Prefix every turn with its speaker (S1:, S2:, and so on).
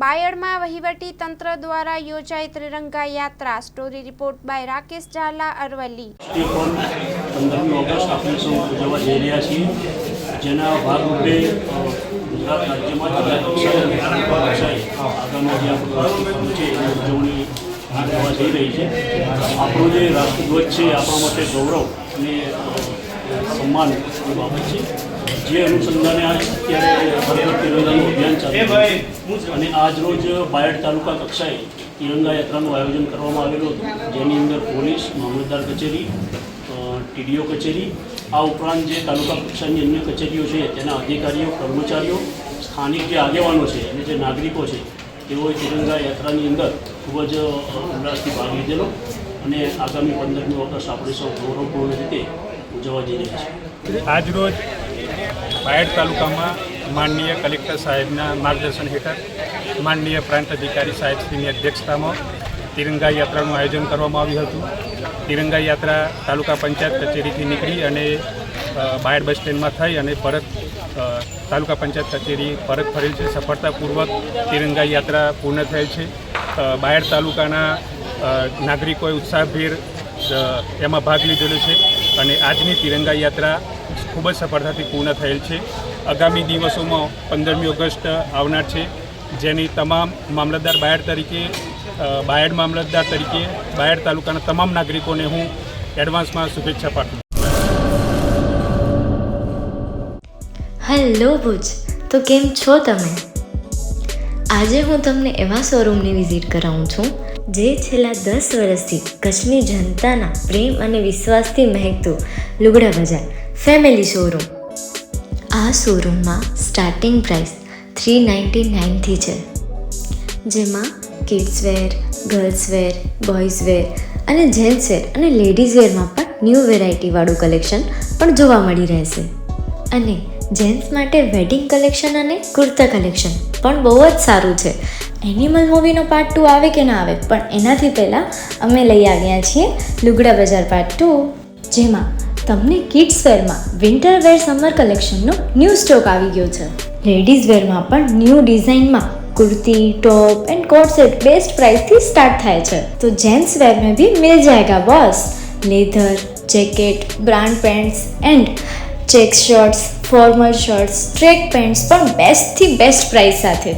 S1: બાયડમાં વહીવટી તંત્ર દ્વારા યોજાઈ ત્રિરંગા યાત્રા. Story report by Rakesh Jhala, Aravalli.
S2: 15મી ઓગસ્ટ આપણે સૌ ઉજવવા જઈ રહ્યા છીએ, જેના ભાગરૂપે ગુજરાત રાજ્યમાં આગામી જે આપણું છે એની ઉજવણી થવા જઈ રહી છે. આપણો જે રાષ્ટ્રધ્વજ છે આપણા માટે ગૌરવ અને સન્માનની બાબત છે. જે અનુસંધાને અત્યારે તિરંગાનું અભિયાન ચાલુ છે અને આજ રોજ બાયડ તાલુકા કક્ષાએ તિરંગા યાત્રાનું આયોજન કરવામાં આવેલું હતું, જેની અંદર પોલીસ, મામલતદાર કચેરી, ટીડીઓ કચેરી, આ ઉપરાંત જે તાલુકા કક્ષાની અન્ય કચેરીઓ છે તેના અધિકારીઓ, કર્મચારીઓ, સ્થાનિક જે આગેવાનો છે અને જે નાગરિકો છે તેઓએ તિરંગા યાત્રાની અંદર ખૂબ જ ઉલ્લાસથી ભાગ લીધેલો અને આગામી 15મી ઓગસ્ટ આપણે સૌ ગૌરવપૂર્ણ રીતે ઉજવવા જઈ રહ્યા છીએ.
S3: આજરોજ બાયડ તાલુકામાં માનનીય કલેક્ટર સાહેબના માર્ગદર્શન હેઠળ માનનીય પ્રાંત અધિકારી સાહેબશ્રીની અધ્યક્ષતામાં તિરંગા યાત્રાનું આયોજન કરવામાં આવ્યું હતું. તિરંગા યાત્રા તાલુકા પંચાયત કચેરીથી નીકળી અને બાયડ બસ સ્ટેન્ડમાં થઈ અને પરત તાલુકા પંચાયત કચેરી પરત ફરેલ છે. સફળતાપૂર્વક તિરંગા યાત્રા પૂર્ણ થયેલ છે. બાયડ તાલુકાના નાગરિકોએ ઉત્સાહભેર એમાં ભાગ લીધેલો છે અને આજની તિરંગા યાત્રા ખૂબ જ સફળતાથી પૂર્ણ થયેલ છે. આગામી દિવસોમાં 15મી ઓગસ્ટ આવનાર છે, જેની તમામ મામલતદાર બાયડ તરીકે, બાયડ મામલતદાર તરીકે બાયડ તાલુકાના તમામ નાગરિકોને હું એડવાન્સમાં શુભેચ્છા પાઠવું.
S4: હેલો ભુજ, તો કેમ છો તમે? આજે હું તમને એવા શોરૂમની વિઝિટ કરાવું છું જે છેલ્લા 10 વર્ષથી કચ્છની જનતાના પ્રેમ અને વિશ્વાસથી મહેકતું લુગડા બજાર ફેમિલી શોરૂમ. આ શોરૂમમાં સ્ટાર્ટિંગ પ્રાઇસ 399થી છે, જેમાં kids wear, girls wear, boys wear અને જેન્ટ્સ વેર અને લેડીઝ વેરમાં પણ ન્યૂ વેરાયટીવાળું કલેક્શન પણ જોવા મળી રહેશે. અને જેન્ટ્સ માટે વેડિંગ કલેક્શન અને કુર્તા કલેક્શન પણ બહુ જ સારું છે. એનિમલ મૂવીનો પાર્ટ 2 આવે કે ના આવે, પણ એનાથી પહેલાં અમે લઈ આવ્યા છીએ લુગડા બજાર પાર્ટ 2, જેમાં તમને કિડ્સ વેરમાં વિન્ટર વેર સમર કલેક્શનનો ન્યૂ સ્ટોક આવી ગયો છે. લેડીઝ વેરમાં પણ ન્યૂ ડિઝાઇનમાં kurti, top and coat set best price थी स्टार्ट थाय छे. तो जेंट्स वेर में भी मिल जाएगा boss. Leather, jacket, brand pants and check shirts, formal shirts, track pants पर बेस्ट थी बेस्ट प्राइस साथे.